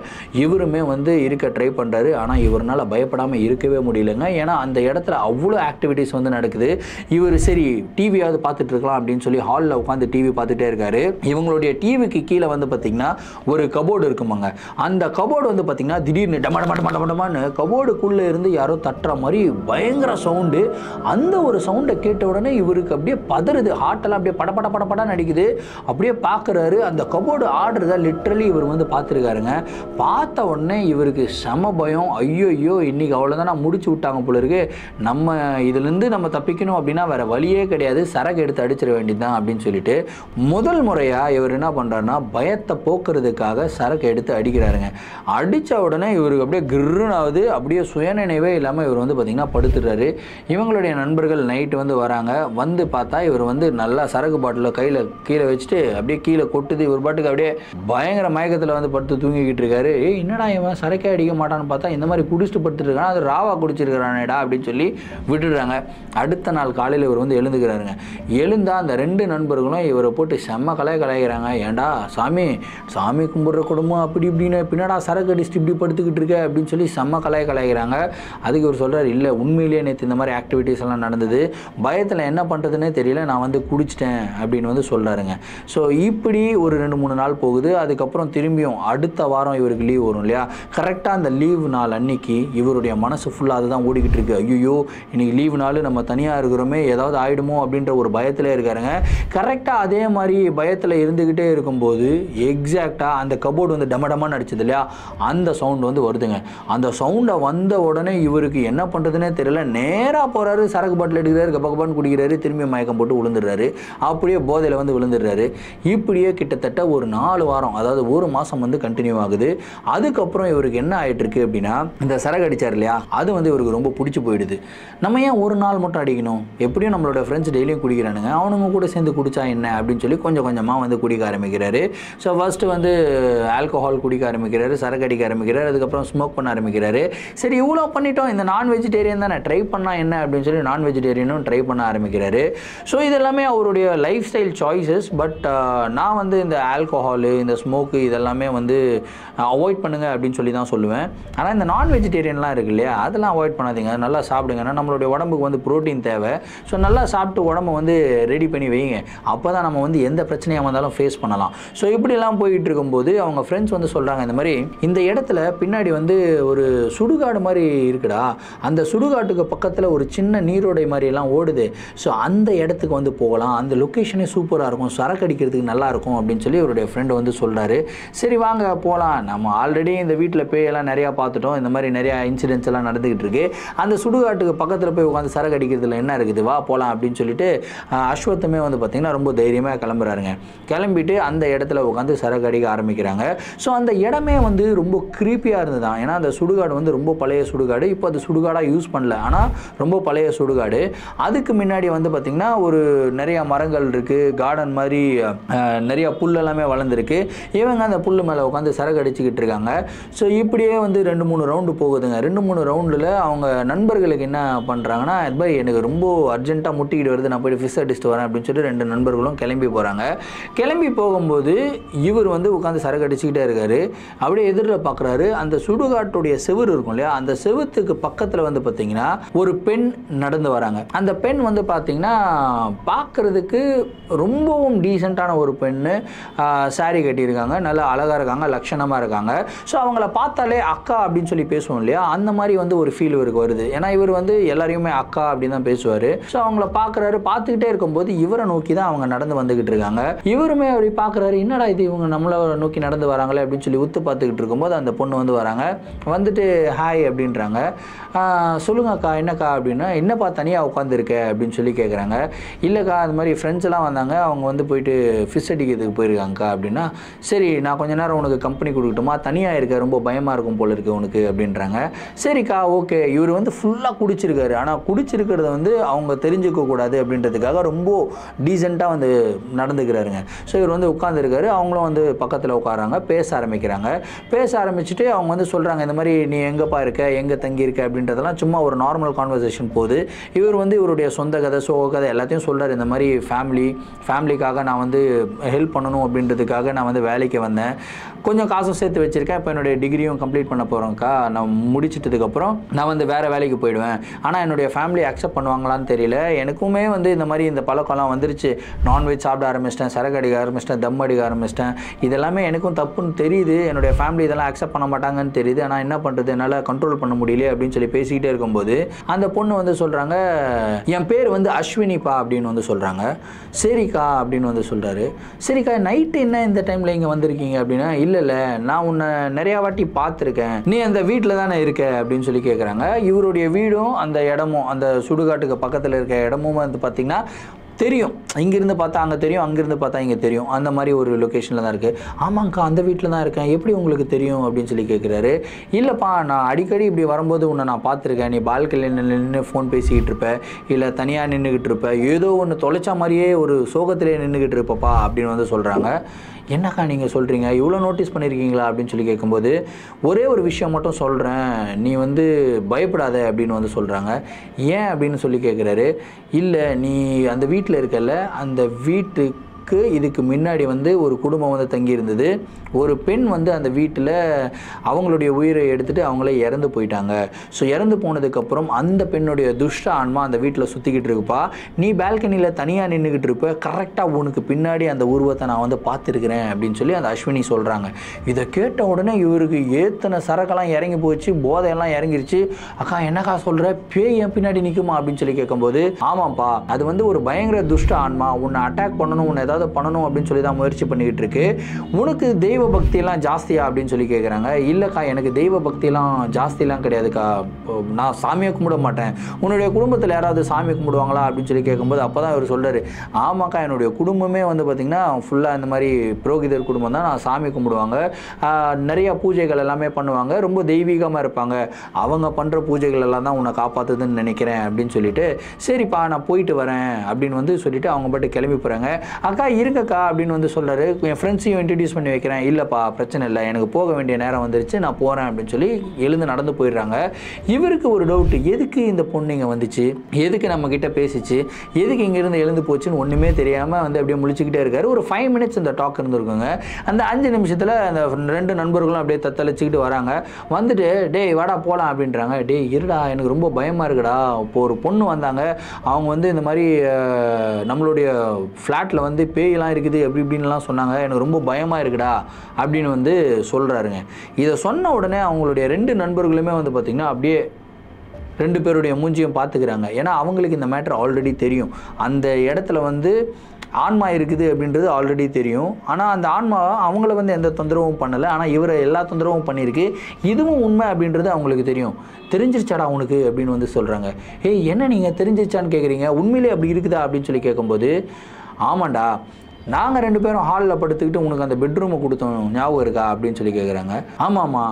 இவருமே வந்து இருக்க ட்ரை பண்ணுறாரு. ஆனால் இவரால் பயப்படாமல் இருக்கவே முடியலங்க. ஏன்னா அந்த இடத்துல அவ்வளோ ஆக்டிவிட்டீஸ் வந்து நடக்குது. இவர் சரி டிவியாவது பார்த்துட்டு இருக்கலாம் அப்படின்னு சொல்லி ஹாலில் உட்காந்து டிவி பார்த்துட்டே இருக்காரு. இவங்களுடைய டிவிக்கு கீழே வந்து பார்த்தீங்கன்னா ஒரு கபோர்டு இருக்குமாங்க. அந்த கபோர்டு வந்து பார்த்தீங்கன்னா திடீர்னு டமடமான்னு கபோர்டுக்குள்ளே இருந்து யாரோ தட்டுற மாதிரி பயங்கர சவுண்டு. அந்த ஒரு சவுண்டை கேட்ட உடனே இவருக்கு அப்படியே பதறுது, ஹார்ட்டெல்லாம் அப்படியே படப்படன்னு அடிக்குது. அப்படியே பார்க்குறாரு, அந்த கபோர்டு ஆடுறத லிட்ரலி இவர் வந்து பார்த்துருக்காருங்க. பார்த்த உடனே இவருக்கு செம பயம். ஐயோ இன்னைக்கு அவ்வளோதான் நான் முடிச்சு விட்டாங்க போல இருக்கு, நம்ம இதுலேருந்து நம்ம தப்பிக்கணும் அப்படின்னா வேற வழியே கிடையாது, சரக்கு எடுத்து அடிச்சிட வேண்டியதுதான் அப்படின்னு சொல்லிட்டு முதல் முறையாக இவர் என்ன பண்ணுறாருன்னா பயத்தை போக்குறதுக்காக சரக்கு எடுத்து அடிக்கிறாருங்க. அடித்த உடனே இவருக்கு அப்படியே கிருன்னாவது, அப்படியே சுயநினைவே இல்லாமல் இவர் வந்து பார்த்திங்கன்னா படுத்துடுறாரு. இவங்களுடைய நண்பர்கள் நைட்டு வந்து வராங்க. வந்து பார்த்தா இவர் வந்து நல்லா சரக்கு பாட்டில் கையில் கீழே வச்சுட்டு அப்படியே கீழே கொட்டுது. இவர் பாட்டுக்கு அப்படியே பயங்கர மயக்கத்தில் வந்து படுத்து தூங்கிக்கிட்டு இருக்காரு. என்னடா இவன் சரக்கே அடிக்க மாட்டான்னு பார்த்தா இந்த மாதிரி குடிச்சிட்டு படுத்துட்டு இருக்கான், அது ராவா குடிச்சிருக்கிறானேடா அப்படின்னு சொல்லி விட்டுடுறாங்க. அடுத்த நாள் காலையில் இவர் வந்து எழுந்துக்கிறாருங்க. எழுந்தா அந்த 2 நண்பர்களும் இவரை போட்டு செம்ம கலாய்க்கிறாங்க. ஏன்டா சாமி கும்பிட்ற குடும்பம் அப்படி இப்படின்னு பின்னாடா சரக்கு அடிச்சுட்டு இப்படி படுத்துக்கிட்டு இருக்க அப்படின்னு சொல்லி செம்ம கலாய்க்கிறாங்க. அதுக்கு இவர் சொல்கிறார், இல்லை உண்மையிலேயே நேற்று இந்த மாதிரி ஆக்டிவிட்டீஸ் எல்லாம் நடந்தது, பயத்தில் என்ன பண்ணுறதுன்னே தெரியல, நான் வந்து குடிச்சிட்டேன் அப்படின்னு வந்து சொல்கிறாருங்க. ஸோ இப்படி ஒரு 2-3 நாள் போகுது. அதுக்கப்புறம் திரும்பியும் அடுத்த வாரம் இவருக்கு லீவ் வரும் இல்லையா. கரெக்டாக அந்த லீவ் நாள் அன்னைக்கு இவருடைய மனசு ஃபுல்லாக அதுதான் ஓடிக்கிட்டு இருக்கு. ஐயோ இன்னைக்கு லீவு நாள், நம்ம தனியாக இருக்கிறோமே, ஏதாவது ஆகிடுமோ அப்படின்ற ஒரு பயத்தில் இருக்காருங்க. கரெக்டாக அதே மாதிரி பயத்தில் இருந்துக்கிட்டே இருக்கும்போது எக்ஸாக்டாக அந்த கபோர்டு வந்து டமடமான்னு அடிச்சது இல்லையா, அந்த சவுண்டு வந்து வருதுங்க. அந்த சவுண்டை வந்த உடனே இவருக்கு என்ன பண்ணுறதுனே தெரியல. நேராக போகிறாரு, சரக்கு பாட்டில் எடுக்கிறாரு, கபகபான்னு குடிக்கிறாரு, திரும்பி மயக்கம் போட்டு விழுந்துடுறாரு. அப்படியே போதையில் வந்து விழுந்துடுறாரு. இப்படியே கிட்டத்தட்ட ஒரு 4 வாரம், அதாவது 1 மாதம் வந்து கண்டினியூ ஆகுது. அதுக்கப்புறம் இவருக்கு என்ன ஆகிட்டு இருக்கு அப்படின்னா, இந்த சரக்கு அடித்தார் இல்லையா, அது வந்து இவருக்கு ரொம்ப பிடிச்சி போயிடுது. நம்ம ஏன் ஒரு நாள் மட்டும் அடிக்கணும், எப்படியும் நம்மளோட ஃப்ரெண்ட்ஸ் டெய்லியும் குடிக்கிறானுங்க, அவனுங்க கூட சேர்ந்து குடிச்சா என்ன அப்படின்னு சொல்லி கொஞ்சம் கொஞ்சமாக வந்து குடிக்க ஆரம்பிக்கிறாரு. ஸோ ஃபர்ஸ்ட்டு வந்து ஆல்கஹால் குடிக்க ஆரம்பிக்கிறாரு, சரக்கு அடிக்க ஆரம்பிக்கிறாரு, அதுக்கப்புறம் ஸ்மோக் பண்ண ஆரம்பிக்கிறாரு. சரி இவ்வளோ பண்ணிட்டோம், இந்த நான் வெஜிடேரியன் தானே, ட்ரை பண்ணால் என்ன அப்படின்னு சொல்லி நான் வெஜிடேரியனும் ட்ரை பண்ண ஆரம்பிக்கிறாரு. ஸோ இதெல்லாமே அவருடைய லைஃப் ஸ்டைல் சாய்ஸஸ். பட் நான் வந்து இந்த ஆல்கஹாலு, இந்த ஸ்மோக்கு இதெல்லாமே வந்து அவாய்ட் பண்ணுங்க அப்படின்னு சொல்லி தான் சொல்லுவேன். ஆனால் இந்த நான் வெஜிடேரியன்லாம் இருக்கு இல்லையா, அதெல்லாம் அவாய்ட் பண்ணாதீங்க, நல்லா சாப்பிடுங்க. ஏன்னா நம்மளுடைய உடம்புக்கு வந்து ப்ரோட்டீன் தேவை. ஸோ நல்லா சாப்பிட்டு உடம்பை வந்து ரெடி பண்ணி வைங்க, அப்போ தான் நம்ம வந்து எந்த பிரச்சனையாக வந்தாலும் ஃபேஸ் பண்ணலாம். ஸோ இப்படிலாம் போயிட்டு இருக்கும்போது அவங்க ஃப்ரெண்ட்ஸ் வந்து சொல்கிறாங்க, இந்த மாதிரி இந்த இடத்துல பின்னாடி வந்து ஒரு சுடுகாடு மாதிரி இருக்குடா, அந்த சுடுகாட்டுக்கு பக்கத்தில் ஒரு சின்ன நீரோடை மாதிரி எல்லாம் ஓடுது, ஸோ அந்த இடத்துக்கு வந்து போகலாம், அந்த லொக்கேஷனே சூப்பராக இருக்கும், சரக்கு அடிக்கிறதுக்கு நல்லாயிருக்கும் அப்படின்னு சொல்லி அவருடைய ஃப்ரெண்டு வந்து சொல்கிறாரு. சரி வாங்க போகலாம், நம்ம ஆல்ரெடி இந்த அந்த வீட்டில் பேயெல்லாம் நிறையா பார்த்துட்டோம், இந்த மாதிரி நிறையா இன்சிடென்ட்ஸ் எல்லாம் நடந்துகிட்டு இருக்கு, அந்த சுடுகாட்டுக்கு பக்கத்தில் போய் உட்காந்து சரக்கு அடிக்கிறதுல என்ன இருக்குது, வா போகலாம் அப்படின்னு சொல்லிட்டு அஸ்வத்துமே வந்து பார்த்திங்கன்னா ரொம்ப தைரியமாக கிளம்புறாருங்க. கிளம்பிட்டு அந்த இடத்துல உட்காந்து சரக்கு அடிக்க ஆரம்பிக்கிறாங்க. ஸோ அந்த இடமே வந்து ரொம்ப க்ரீப்பியாக இருந்ததுதான். ஏன்னா அந்த சுடுகாடு வந்து ரொம்ப பழைய சுடுகாடு, இப்போ அது சுடுகாடாக யூஸ் பண்ணல, ஆனால் ரொம்ப பழைய சுடுகாடு. அதுக்கு முன்னாடி வந்து பார்த்திங்கன்னா ஒரு நிறைய மரங்கள் இருக்குது, கார்டன் மாதிரி நிறைய புல் எல்லாமே வளர்ந்துருக்கு. இவங்க அந்த புல் மேலே உட்காந்து சரக்கு அடிச்சுக்கிட்டு இருக்காங்க. ஸோ இப்படியே வந்து 2-3 ரவுண்டு போகுதுங்க. 2-3 ரவுண்டில் அவங்க நண்பர்களுக்கு என்ன பண்ணுறாங்கன்னா, இது மாதிரி எனக்கு ரொம்ப அர்ஜென்ட்டாக முட்டிக்கிட்டு வருது, நான் போய்ட்டு ஃபிஷ் அடிச்சுட்டு வரேன் அப்படின்னு சொல்லிட்டு 2 நண்பர்களும் கிளம்பி போகிறாங்க. கிளம்பி போகும்போது இவர் வந்து உட்காந்து சரக்கு அடிச்சுக்கிட்டே இருக்காரு. அப்படியே எதிரில் பார்க்குறாரு, அந்த சுடுகாட்டுடைய செவுரு இருக்கும் இல்லையா, அந்த செவுத்துக்கு பக்கத்தில் வந்து பார்த்திங்கன்னா ஒரு பெண் நடந்து வராங்க. அந்த பெண் வந்து பார்த்திங்கன்னா பார்க்குறதுக்கு ரொம்பவும் டீசெண்டான ஒரு பெண்ணு, சாரி கட்டியிருக்காங்க, நல்லா அழகாக இருக்காங்க, லட்சணமாக இருக்காங்க. ஸோ அவங்கள பார்த்தாலே அக்கா அப்படின்னு சொல்லி பேசுவோம் இல்லையா, அந்த மாதிரி வந்து ஒரு ஃபீல் இவருக்கு வருது. ஏன்னா இவர் வந்து எல்லாரையுமே அக்கா அப்படின்னு தான் பேசுவார். ஸோ அவங்கள பார்க்குறாரு, பார்த்துக்கிட்டே இருக்கும்போது இவரை நோக்கி தான் அவங்க நடந்து வந்துக்கிட்டு இருக்காங்க. இவருமே அப்படி பார்க்குறாரு, என்னடா இது இவங்க நம்மளை நோக்கி நடந்து வராங்களே அப்படின்னு சொல்லி உத்து பார்த்துக்கிட்டு இருக்கும்போது அந்த பொண்ணு வந்து வராங்க. வந்துட்டு ஹாய் அப்படின்றாங்க. சொல்லுங்கக்கா என்னக்கா அப்படின்னா, என்னப்பா தனியாக உட்காந்துருக்க அப்படின்னு சொல்லி கேட்குறாங்க. இல்லைக்கா அது மாதிரி ஃப்ரெண்ட்ஸ் எல்லாம் வந்தாங்க, அவங்க வந்து போயிட்டு ஃபிஷ் அடிக்கிறதுக்கு போயிருக்காங்கக்கா அப்படின்னா, சரி நான் கொஞ்ச நேரம் உனக்கு கம்பெனி கொடுக்கட்டுமா, தனியாக இருக்க ரொம்ப பயமாக இருக்கும் போல இருக்கு உனக்கு அப்படின்றாங்க. சரிக்கா ஓகே. இவர் வந்து ஃபுல்லாக குடிச்சிருக்காரு, ஆனால் குடிச்சிருக்கிறத வந்து அவங்க தெரிஞ்சுக்க கூடாது அப்படின்றதுக்காக ரொம்ப டீசெண்டாக வந்து நடந்துக்கிறாருங்க. ஸோ இவர் வந்து உட்காந்துருக்காரு, அவங்களும் வந்து பக்கத்தில் உட்காராங்க, பேச ஆரம்பிக்கிறாங்க. பேச ஆரம்பிச்சுட்டு அவங்க வந்து சொல்கிறாங்க, இந்த மாதிரி நீ எங்கேப்பா இருக்க, எங்கே தங்கியிருக்க அப்படின்றதெல்லாம் சும்மா ஒரு நார்மல் கான்வர்சேஷன் போகுது. இவர் வந்து இவருடைய சொந்த கதை, சோக கதை எல்லாத்தையும் சொல்கிறார். இந்த மாதிரி ஃபேமிலிக்காக நான் வந்து ஹெல்ப் பண்ணணும் அப்படின்றதுக்காக நான் வந்து வேலைக்கு வந்தேன், கொஞ்சம் காசும் சேர்த்து வச்சுருக்கேன், இப்போ என்னுடைய டிகிரியும் கம்ப்ளீட் பண்ண போகிறேங்க்கா, நான் முடிச்சிட்டதுக்கப்புறம் நான் வந்து வேறு வேலைக்கு போயிடுவேன், ஆனால் என்னுடைய ஃபேமிலி அக்செப்ட் பண்ணுவாங்களான்னு தெரியல, எனக்குமே வந்து இந்த மாதிரி இந்த பழக்கம்லாம் வந்துருச்சு, நான்வெஜ் சாப்பிட ஆரம்பிச்சிட்டேன், சரக்கு அடிக்க ஆரம்பிச்சிட்டேன், தம் அடிக்க ஆரம்பிச்சிட்டேன், இதெல்லாமே எனக்கும் தப்புன்னு தெரியுது, என்னுடைய ஃபேமிலி இதெல்லாம் அக்செப்ட் பண்ண மாட்டாங்கன்னு தெரியுது, ஆனால் என்ன பண்ணுறது, என்னால் கண்ட்ரோல் பண்ண முடியல அப்படின்னு சொல்லி பேசிக்கிட்டே இருக்கும்போது அந்த பொண்ணு வந்து சொல்கிறாங்க, என் பேர் வந்து அஸ்வினிப்பா அப்படின்னு வந்து சொல்கிறாங்க. சரிக்கா அப்படின்னு வந்து சொல்கிறாரு. சரிக்கா நைட்டு என்ன இந்த டைமில் இங்கே வந்திருக்கீங்க அப்படின்னா, இல்லை நான் உன்னை நிறையா வாட்டி பார்த்துருக்கேன், நீ அந்த வீட்டில் தானே இருக்க அப்படின்னு சொல்லி கேட்குறாங்க. இவருடைய வீடும் அந்த இடமும் அந்த சுடுகாட்டுக்கு பக்கத்தில் இருக்க இடமும் வந்து பார்த்திங்கன்னா தெரியும், இங்கேருந்து பார்த்தா அங்கே தெரியும், அங்கேருந்து பார்த்தா இங்கே தெரியும், அந்த மாதிரி ஒரு லொக்கேஷனில் தான் இருக்குது. ஆமாங்க்கா அந்த வீட்டில் தான் இருக்கேன், எப்படி உங்களுக்கு தெரியும் அப்படின்னு சொல்லி கேட்குறாரு. இல்லைப்பா நான் அடிக்கடி இப்படி வரும்போது உன்னை நான் பார்த்துருக்கேன், நீ பால்கனியில் நின்று ஃபோன் பேசிக்கிட்டு இருப்ப, இல்லை தனியாக நின்றுக்கிட்டு இருப்ப, ஏதோ ஒன்று தொலைச்சா மாதிரியே ஒரு சோகத்திலே நின்றுக்கிட்டு இருப்பப்பா அப்படின்னு வந்து சொல்கிறாங்க. என்னக்கா நீங்கள் சொல்கிறீங்க, இவ்வளோ நோட்டீஸ் பண்ணியிருக்கீங்களா அப்படின்னு சொல்லி கேட்கும்போது, ஒரே ஒரு விஷயம் மட்டும் சொல்கிறேன், நீ வந்து பயப்படாத அப்படின்னு வந்து சொல்கிறாங்க. ஏன் அப்படின்னு சொல்லி கேட்குறாரு. இல்லை நீ அந்த வீட்டில் இருக்கல, அந்த வீட்டுக்கு இதுக்கு முன்னாடி வந்து ஒரு குடும்பம் வந்து தங்கியிருந்தது, ஒரு பெண் வந்து அந்த வீட்டில் அவங்களுடைய உயிரை எடுத்துகிட்டு அவங்களே இறந்து போயிட்டாங்க. ஸோ இறந்து போனதுக்கப்புறம் அந்த பெண்ணுடைய துஷ்ட ஆன்மா அந்த வீட்டில் சுற்றிக்கிட்டு இருக்குப்பா, நீ பால்கனியில் தனியாக நின்றுக்கிட்டு இருப்ப, கரெக்டாக உனக்கு பின்னாடி அந்த உருவத்தை நான் வந்து பார்த்துருக்கிறேன் அப்படின்னு சொல்லி அந்த அஸ்வினி சொல்கிறாங்க. இதை கேட்ட உடனே இவருக்கு ஏத்தனை சரக்கெல்லாம் இறங்கி போச்சு, போதையெல்லாம் இறங்கிருச்சு. அக்கா என்னக்கா சொல்கிற, பேய் என் பின்னாடி நிற்குமா அப்படின்னு சொல்லி கேட்கும்போது, ஆமாப்பா அது வந்து ஒரு பயங்கர துஷ்ட ஆன்மா, உன்னை அட்டாக் பண்ணணும், உன்னை ஏதாவது பண்ணணும் அப்படின்னு சொல்லி தான் முயற்சி பண்ணிக்கிட்டு இருக்கு. உனக்கு தெய்வ பக்தியெல்லாம் ஜாஸ்தியா அப்படின்னு சொல்லி கேட்குறாங்க. இல்லைக்கா எனக்கு தெய்வ பக்தியெல்லாம் ஜாஸ்தியெல்லாம் கிடையாதுக்கா, நான் சாமியை கும்பிட மாட்டேன், உன்னுடைய குடும்பத்தில் யாராவது சாமி கும்பிடுவாங்களா அப்படின்னு சொல்லி கேட்கும்போது அப்போ தான் இவர் சொல்கிறாரு, ஆமாக்கா என்னுடைய குடும்பமே வந்து பார்த்திங்கன்னா ஃபுல்லாக இந்த மாதிரி புரோகிதர் குடும்பம் தான், நான் சாமி கும்பிடுவாங்க, நிறைய பூஜைகள் எல்லாமே பண்ணுவாங்க, ரொம்ப தெய்வீகமாக இருப்பாங்க, அவங்க பண்ணுற பூஜைகள் எல்லாம் தான் உன்னை காப்பாற்றுதுன்னு நினைக்கிறேன் அப்படின்னு சொல்லிட்டு, சரிப்பா நான் போயிட்டு வரேன் அப்படின்னு வந்து சொல்லிட்டு அவங்க பாட்டு கிளம்பி போகிறாங்க. அக்கா இருங்கக்கா அப்படின்னு வந்து சொல்கிறாரு, என் ஃப்ரெண்ட்ஸையும் இன்ட்ரடியூஸ் பண்ணி வைக்கிறேன். இல்லைப்பா பிரச்சனை இல்லை, எனக்கு போக வேண்டிய நேரம் வந்துருச்சு, நான் போகிறேன் அப்படின்னு சொல்லி எழுந்து நடந்து போயிடுறாங்க. இவருக்கு ஒரு டவுட், எதுக்கு இந்த பொண்ணு இங்கே வந்துச்சு, எதுக்கு நம்மக்கிட்ட பேசிச்சு, எதுக்கு இங்கேருந்து எழுந்து போச்சுன்னு ஒன்றுமே தெரியாமல் வந்து அப்படியே முழிச்சுக்கிட்டே இருக்காரு. ஒரு 5 மினிட்ஸ் இந்த டாக் இருந்திருக்குங்க. அந்த 5 நிமிஷத்தில் அந்த 2 நண்பர்களும் அப்படியே தத்தளிச்சுக்கிட்டு வராங்க. வந்துட்டு டேய் வாடா போகலாம் அப்படின்றாங்க. டேய் இருடா எனக்கு ரொம்ப பயமாக இருக்குடா, இப்போ ஒரு பொண்ணு வந்தாங்க, அவங்க வந்து இந்த மாதிரி நம்மளுடைய ஃப்ளாட்டில் வந்து பேயெல்லாம் இருக்குது அப்படி இப்படின்லாம் சொன்னாங்க, எனக்கு ரொம்ப பயமாக இருக்குடா அப்படின்னு வந்து சொல்கிறாருங்க. இதை சொன்ன உடனே அவங்களுடைய 2 நண்பர்களுமே வந்து பார்த்திங்கன்னா அப்படியே 2 பேருடைய மூஞ்சியும் பார்த்துக்கிறாங்க. ஏன்னா அவங்களுக்கு இந்த மேட்டர் ஆல்ரெடி தெரியும். அந்த இடத்துல வந்து ஆன்மா இருக்குது அப்படின்றது ஆல்ரெடி தெரியும். ஆனால் அந்த ஆன்மா அவங்கள வந்து எந்த தொந்தரவும் பண்ணலை, ஆனால் இவரை எல்லா தொந்தரவும் பண்ணியிருக்கு. இதுவும் உண்மை அப்படின்றது அவங்களுக்கு தெரியும். தெரிஞ்சிருச்சாடா உனக்கு அப்படின்னு வந்து சொல்கிறாங்க. ஏய் என்ன நீங்கள் தெரிஞ்சிருச்சான்னு கேட்குறீங்க, உண்மையிலே அப்படி இருக்குதா அப்படின்னு சொல்லி கேட்கும்போது, ஆமாண்டா நாங்கள் 2 பேரும் ஹாலில் படுத்துக்கிட்டு உனக்கு அந்த பெட்ரூமை கொடுத்தோம் ஞாபகம் இருக்கா அப்படின்னு சொல்லி கேட்குறாங்க. ஆமாம்மா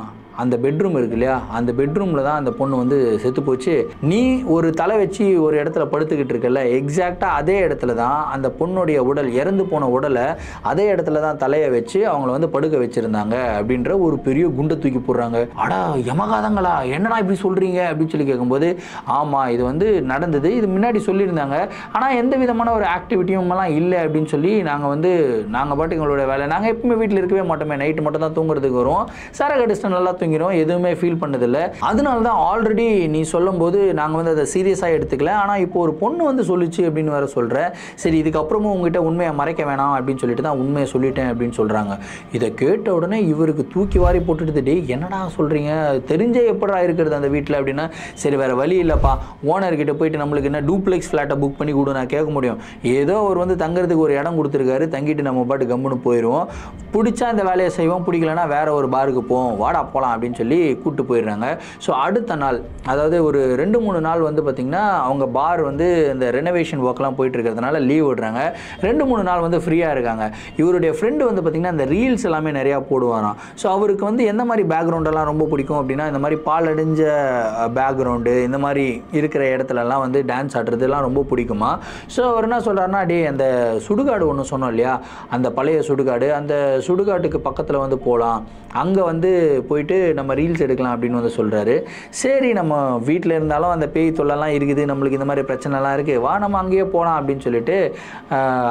அந்த பெட்ரூம் இருக்கு இல்லையா, அந்த பெட்ரூமில் தான் அந்த பொண்ணு வந்து செத்து போச்சு. நீ ஒரு தலை வச்சு ஒரு இடத்துல படுத்துக்கிட்டு இருக்கல, எக்ஸாக்டாக அதே இடத்துல தான் அந்த பொண்ணுடைய உடல், இறந்து போன உடலை அதே இடத்துல தான் தலையை வச்சு அவங்கள வந்து படுக்க வச்சுருந்தாங்க அப்படின்ற ஒரு பெரிய குண்டை தூக்கி போடுறாங்க. அடா யமகாதங்களா என்னடா இப்படி சொல்கிறீங்க அப்படின்னு சொல்லி கேட்கும்போது, ஆமாம் இது வந்து நடந்தது, இது முன்னாடி சொல்லியிருந்தாங்க, ஆனால் எந்த விதமான ஒரு ஆக்டிவிட்டியும் இல்லை அப்படின்னு சொல்லி நாங்கள் பாட்டு எங்களோட வேலை, நாங்கள் எப்பவுமே வீட்டில் இருக்கவே மாட்டோமே, நைட்டு மட்டும் தான் தூங்குறதுக்கு வரும், சரக்கு அடிச்சுட்டு நல்லா தூங்கிடும், எதுவுமே ஃபீல் பண்ணதில்லை. அதனால தான் ஆல்ரெடி நீ சொல்லும்போது நாங்கள் வந்து அதை சீரியஸாக எடுத்துக்கல, ஆனால் இப்போ ஒரு பொண்ணு வந்து சொல்லிச்சு அப்படின்னு வேற சொல்கிற, சரி இதுக்கப்புறமும் உங்ககிட்ட உண்மையை மறைக்க வேணாம் அப்படின்னு சொல்லிட்டு தான் உண்மையை சொல்லிட்டேன் அப்படின்னு சொல்கிறாங்க. இதை கேட்ட உடனே இவருக்கு தூக்கி வாரி போட்டுட்டு, டே என்னடா சொல்கிறீங்க, தெரிஞ்சே எப்படா இருக்கிறது அந்த வீட்டில் அப்படின்னா, சரி வேறு வழி இல்லைப்பா, ஓனர்கிட்ட போயிட்டு நம்மளுக்கு என்ன டூப்ளெக்ஸ் ஃப்ளாட்டை புக் பண்ணி கொடு நான் கேட்க முடியும், ஏதோ அவர் வந்து தங்குறதுக்கு ஒரு இடம் கொடுத்துருக்காரு, தங்கிட்டு நம்ம பாட்டு கம்முன்னு போயிடுவோம், பிடிச்சா இந்த வேலையை செய்வோம், பிடிக்கலன்னா வேற ஒரு பாருக்கு போவோம், வாடா போகலாம் அப்படின்னு சொல்லி கூப்பிட்டு போயிடுறாங்க. ஸோ அடுத்த நாள், அதாவது ஒரு 2-3 நாள் வந்து பார்த்திங்கன்னா அவங்க பார் வந்து இந்த ரெனோவேஷன் ஒர்க்லாம் போயிட்டு இருக்கிறதுனால லீவ் விடுறாங்க. 2-3 நாள் வந்து ஃப்ரீயாக இருக்காங்க. இவருடைய ஃப்ரெண்டு வந்து பார்த்திங்கன்னா இந்த ரீல்ஸ் எல்லாமே நிறையா போடுவாராம். ஸோ அவருக்கு வந்து எந்த மாதிரி பேக்ரவுண்டெல்லாம் ரொம்ப பிடிக்கும் அப்படின்னா, இந்த மாதிரி பாலடைஞ்ச பேக்ரவுண்டு, இந்த மாதிரி இருக்கிற இடத்துலலாம் வந்து டான்ஸ் ஆடுறதுலாம் ரொம்ப பிடிக்குமா. ஸோ அவர் என்ன சொல்கிறாருன்னா, டே அந்த சுடுகாடு ஒன்று சொன்னோம் இல்லையா, அந்த பழைய சுடுகாடு, அந்த சுடுகாட்டுக்கு பக்கத்தில் வந்து போகலாம், அங்கே வந்து போயிட்டு நம்ம ரீல்ஸ் எடுக்கலாம் அப்படின்னு வந்து சொல்கிறாரு. சரி நம்ம வீட்டில் இருந்தாலும் அந்த பேய் தொல்லலாம் இருக்குது, நம்மளுக்கு இந்த மாதிரி பிரச்சனைலாம் இருக்குது, வா நம்ம அங்கேயே போகலாம் அப்படின்னு சொல்லிட்டு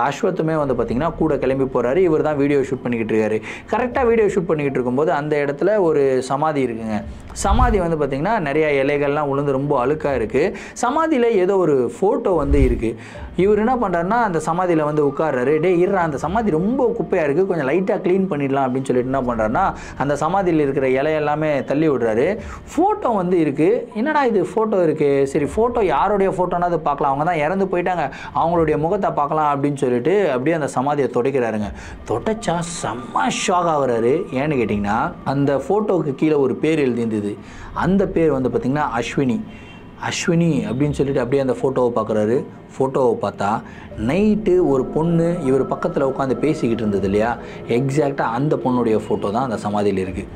அஸ்வத்துமே வந்து பார்த்திங்கன்னா கூட கிளம்பி போகிறாரு. இவர் தான் வீடியோ ஷூட் பண்ணிக்கிட்டு இருக்காரு. கரெக்டாக வீடியோ ஷூட் பண்ணிக்கிட்டு இருக்கும்போது அந்த இடத்துல ஒரு சமாதி இருக்குங்க. சமாதி வந்து பார்த்திங்கன்னா நிறைய இலைகள்லாம் உளுந்து ரொம்ப அழுக்காக இருக்குது. சமாதியில் ஏதோ ஒரு ஃபோட்டோ வந்து இருக்குது. இவர் என்ன பண்ணுறாருன்னா அந்த சமாதியில் வந்து உட்கார்றாரு. டே இருறா அந்த சமாதி ரொம்ப குப்பையாக இருக்குது, கொஞ்சம் லைட்டாக க்ளீன் பண்ணிடலாம் அப்படின்னு சொல்லிட்டு என்ன பண்ணுறாருன்னா அந்த சமாதியில் இருக்கிற இலையெல்லாமே தள்ளி விடுறாரு. ஃபோட்டோ வந்து இருக்குது. என்னடா இது ஃபோட்டோ இருக்குது, சரி ஃபோட்டோ யாருடைய ஃபோட்டோனா அது பார்க்கலாம், அவங்க தான் இறந்து போயிட்டாங்க, அவங்களுடைய முகத்தை பார்க்கலாம் அப்படின்னு சொல்லிட்டு அப்படியே அந்த சமாதியை துடைக்கிறாருங்க. துடைச்சா செம்ம ஷாக் ஆகுறாரு. ஏன்னு கேட்டிங்கன்னா அந்த ஃபோட்டோவுக்கு கீழே ஒரு பேர் எழுதியிருந்தது. அந்த பேர் வந்து பார்த்திங்கன்னா அஸ்வினி அப்படின்னு சொல்லிட்டு அப்படியே அந்த ஃபோட்டோவை பார்க்குறாரு. ஃபோட்டோவை பார்த்தா நைட்டு ஒரு பொண்ணு இவர் பக்கத்தில் உட்காந்து பேசிக்கிட்டு இருந்தது இல்லையா, எக்ஸாக்டாக அந்த பொண்ணுடைய ஃபோட்டோ தான் அந்த சமாதியில் இருக்குது.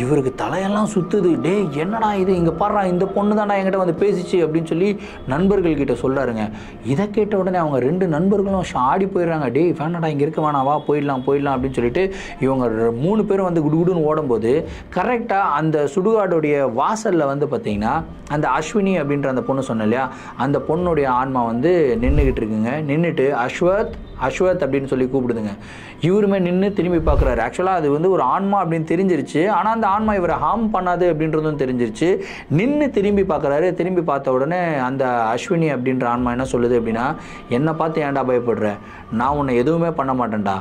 இவருக்கு தலையெல்லாம் சுற்றுது. டே என்னடா இது, இங்கே பாடுறா இந்த பொண்ணு தானே என்கிட்ட வந்து பேசிச்சு அப்படின்னு சொல்லி நண்பர்கள்கிட்ட சொல்கிறாருங்க. இதை கேட்ட உடனே அவங்க 2 நண்பர்களும் ஆடி போயிடுறாங்க. டே வேணாடா இங்கே இருக்க வேணாவா, போயிடலாம் அப்படின்னு சொல்லிட்டு இவங்க 3 பேரும் வந்து குடுகுடுன்னு ஓடும்போது கரெக்டாக அந்த சுடுகாடுடைய வாசலில் வந்து பார்த்திங்கன்னா அந்த அஸ்வினி அப்படின்ற அந்த பொண்ணு சொன்ன இல்லையா, அந்த பொண்ணுடைய ஆன்மா வந்து நின்றுக்கிட்டு இருக்குங்க. நின்றுட்டு அஸ்வத் அப்படின்னு சொல்லி கூப்பிடுதுங்க. இவருமே நின்று திரும்பி பார்க்குறாரு. ஆக்சுவலாக அது வந்து ஒரு ஆன்மா அப்படின்னு தெரிஞ்சிருச்சு, ஆனால் அந்த ஆன்மா இவரை ஹார்ம் பண்ணாது அப்படின்றதும் தெரிஞ்சிருச்சு. நின்று திரும்பி பார்க்குறாரு. திரும்பி பார்த்த உடனே அந்த அஸ்வினி அப்படின்ற ஆன்மா என்ன சொல்லுது அப்படின்னா, என்னை பார்த்து ஏன்டா பயப்படுற, நான் உன்னை எதுவுமே பண்ண மாட்டேன்டா,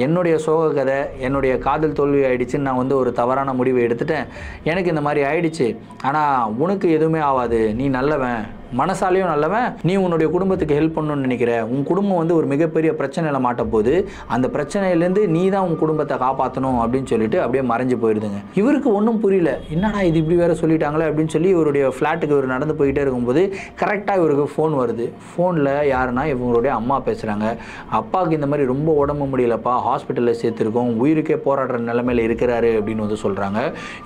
என்னுடைய சோக கதை, என்னுடைய காதல் தோல்வி ஆகிடுச்சின்னு நான் வந்து ஒரு தவறான முடிவை எடுத்துட்டேன், எனக்கு இந்த மாதிரி ஆயிடுச்சு, ஆனால் உனக்கு எதுவுமே ஆகாது, நீ நல்லவன், மனசாலையும் நல்லவன், நீ உன்னுடைய குடும்பத்துக்கு ஹெல்ப் பண்ணணும்னு நினைக்கிற, உன் குடும்பம் வந்து ஒரு மிகப்பெரிய பிரச்சனையில் மாட்ட போகுது, அந்த பிரச்சனையிலேருந்து நீ தான் உன் குடும்பத்தை காப்பாற்றணும் அப்படின்னு சொல்லிட்டு அப்படியே மறைஞ்சு போயிடுதுங்க. இவருக்கு ஒன்றும் புரியல, என்னடா இது இப்படி வேற சொல்லிட்டாங்களே அப்படின்னு சொல்லி இவருடைய ஃப்ளாட்டுக்கு இவர் நடந்து போயிட்டே இருக்கும்போது கரெக்டாக இவருக்கு ஃபோன் வருது. ஃபோனில் யாருன்னா இவங்களுடைய அம்மா பேசுகிறாங்க. அப்பாவுக்கு இந்த மாதிரி ரொம்ப உடம்பு முடியலப்பா, ஹாஸ்பிட்டலில் சேர்த்துருக்கோம், உயிருக்கே போராடுற நிலைமையில் இருக்கிறாரு அப்படின்னு வந்து சொல்கிறாங்க.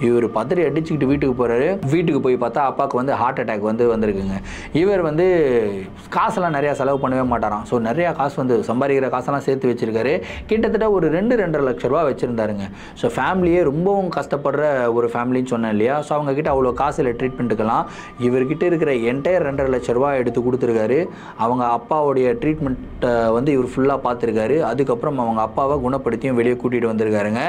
இவர் பதறி அடிச்சுக்கிட்டு வீட்டுக்கு போகிறாரு. வீட்டுக்கு போய் பார்த்தா அப்பாவுக்கு வந்து ஹார்ட் அட்டாக் வந்திருக்குங்க. இவர் வந்து காசெல்லாம் நிறையா செலவு பண்ணவே மாட்டாராம். ஸோ நிறையா காசு வந்து சம்பாதிக்கிற காசெல்லாம் சேர்த்து வச்சுருக்காரு. கிட்டத்தட்ட ஒரு 2-2.5 லட்ச ரூபா வச்சுருந்தாருங்க. ஸோ ஃபேமிலியே ரொம்பவும் கஷ்டப்படுற ஒரு ஃபேமிலின்னு சொன்னேன் இல்லையா. ஸோ அவங்கக்கிட்ட அவ்வளோ காசில் ட்ரீட்மெண்ட்டுக்கெல்லாம் இவர்கிட்ட இருக்கிற என்டையர் 2.5 லட்ச ரூபா எடுத்து கொடுத்துருக்காரு. அவங்க அப்பாவுடைய ட்ரீட்மெண்ட்டை வந்து இவர் ஃபுல்லாக பார்த்துருக்காரு. அதுக்கப்புறம் அவங்க அப்பா அப்பாவை குணப்படுத்தியும் வெளியே கூட்டிகிட்டு வந்திருக்காருங்க.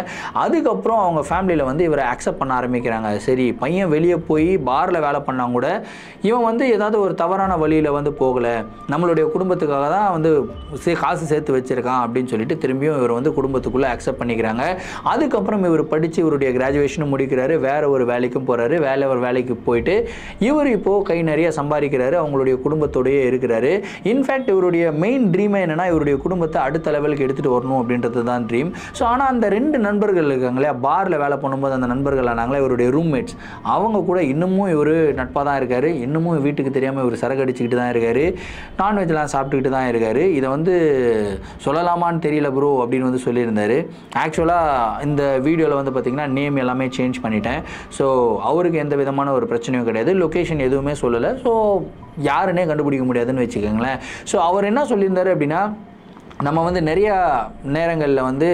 அதுக்கப்புறம் அவங்க ஃபேமிலியில் வந்து இவரை அக்செப்ட் பண்ண ஆரம்பிக்கிறாங்க. சரி, பையன் வெளியே போய் பாரில் வேலை பண்ணால் கூட இவன் வந்து ஏதாவது ஒரு தவறான வழியில் வந்து போகலை, நம்மளுடைய குடும்பத்துக்காக தான் வந்து காசு சேர்த்து வச்சுருக்கான் அப்படின்னு சொல்லிட்டு திரும்பியும் இவர் வந்து குடும்பத்துக்குள்ளே அக்செப்ட் பண்ணிக்கிறாங்க. அதுக்கப்புறம் இவர் படித்து இவருடைய கிராஜுவேஷனும் முடிக்கிறாரு, வேறு ஒரு வேலைக்கும் போகிறாரு. ஒரு வேலைக்கு போயிட்டு இவர் இப்போது கை நிறைய சம்பாதிக்கிறாரு, அவங்களுடைய குடும்பத்தோடையே இருக்கிறாரு. இன்ஃபேக்ட் இவருடைய மெயின் ட்ரீமே என்னென்னா இவருடைய குடும்பத்தை அடுத்த லெவலுக்கு எடுத்துகிட்டு வரணும் அப்படின்றது தான் ட்ரீம். ஸோ ஆனால் அந்த 2 நண்பர்கள் இருக்காங்களே, பாரில் வேலை பண்ணும்போது அந்த நண்பர்கள் ஆனாங்களே இவருடைய ரூம்மேட்ஸ், அவங்க கூட இன்னமும் இவர் நட்பாக தான் இருக்கார். இன்னமும் வீட்டுக்கு தெரியாமல் இவர் சரக்கு அடிச்சுக்கிட்டு தான் இருக்கார், நான்வெஜ்லாம் சாப்பிட்டுக்கிட்டு தான் இருக்கார். இதை வந்து சொல்லலாமான்னு தெரியல ப்ரோ அப்படின்னு வந்து சொல்லியிருந்தார். ஆக்சுவலாக இந்த வீடியோவில் வந்து பார்த்திங்கன்னா நேம் எல்லாமே சேஞ்ச் பண்ணிட்டேன். ஸோ அவருக்கு எந்த விதமான ஒரு பிரச்சனையும் கிடையாது, லொக்கேஷன் எதுவுமே சொல்லலை. ஸோ யாருன்னே கண்டுபிடிக்க முடியாதுன்னு வச்சுக்கோங்களேன். ஸோ அவர் என்ன சொல்லியிருந்தார் அப்படின்னா, நம்ம வந்து நிறையா நேரங்களில் வந்து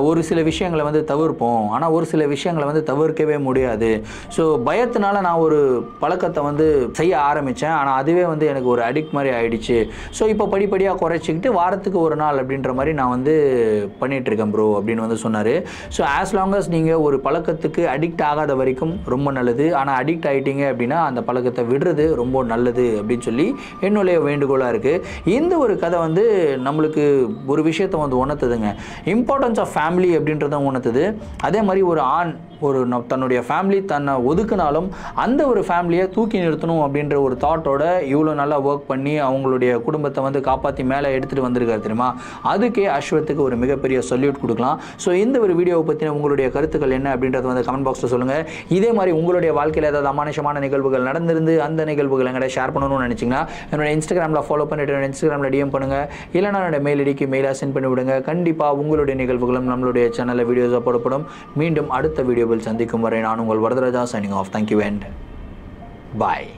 ஒரு சில விஷயங்களை வந்து தவிர்ப்போம், ஆனால் ஒரு சில விஷயங்களை வந்து தவிர்க்கவே முடியாது. ஸோ பயத்தினால நான் ஒரு பழக்கத்தை வந்து செய்ய ஆரம்பித்தேன், ஆனால் அதுவே வந்து எனக்கு ஒரு அடிக்ட் மாதிரி ஆகிடுச்சு. ஸோ இப்போ படிப்படியாக குறைச்சிக்கிட்டு வாரத்துக்கு ஒரு நாள் அப்படின்ற மாதிரி நான் வந்து பண்ணிகிட்ருக்கேன் ப்ரோ அப்படின்னு வந்து சொன்னார். ஸோ ஆஸ் லாங் அஸ் நீங்கள் ஒரு பழக்கத்துக்கு அடிக்ட் ஆகாத வரைக்கும் ரொம்ப நல்லது, ஆனால் அடிக்ட் ஆகிட்டீங்க அப்படின்னா அந்த பழக்கத்தை விடுறது ரொம்ப நல்லது அப்படின்னு சொல்லி என்னுடைய வேண்டுகோளாக இருக்குது. இந்த ஒரு கதை வந்து நம்மளுக்கு ஒரு விஷயத்தை வந்து உணர்த்துதுங்க, இம்பார்ட்டன்ஸ் ஆஃப் ஃபேமிலி அப்படின்றத உணர்த்துது. அதே மாதிரி ஒரு ஆண் ஒரு தன்னுடைய ஃபேமிலி தன்னை ஒதுக்குனாலும் அந்த ஒரு ஃபேமிலியை தூக்கி நிறுத்தணும் அப்படின்ற ஒரு தாட்டோட இவ்வளோ நல்லா ஒர்க் பண்ணி அவங்களுடைய குடும்பத்தை வந்து காப்பாற்றி மேலே எடுத்துகிட்டு வந்திருக்காரு தெரியுமா. அதுக்கே அஸ்வத்துக்கு ஒரு மிகப்பெரிய சல்யூட் கொடுக்கலாம். ஸோ இந்த ஒரு வீடியோவை பற்றின உங்களுடைய கருத்துக்கள் என்ன அப்படின்றத வந்து கமெண்ட் பாக்ஸில் சொல்லுங்கள். இதே மாதிரி உங்களுடைய வாழ்க்கையில் ஏதாவது அமானுஷமான நிகழ்வுகள் நடந்திருந்து அந்த நிகழ்வுகள் எங்கிட்ட ஷேர் பண்ணணும்னு நினச்சிங்கன்னா என்னோட இன்ஸ்டாகிராமில் ஃபாலோ பண்ணிட்டு இன்ஸ்டாகிராமில் டிஎம் பண்ணுங்கள், இல்லைனா என்னோட மெயில் ஐடிக்கு மெயிலாக சென்ட் பண்ணி விடுங்க. கண்டிப்பாக உங்களுடைய நிகழ்வுகளும் நம்மளுடைய சேனலில் வீடியோஸாக போடப்படும். மீண்டும் அடுத்த வீடியோவில் சந்திக்கும் வரை நான் உங்கள் Varadaraja signing off. Thank you and bye.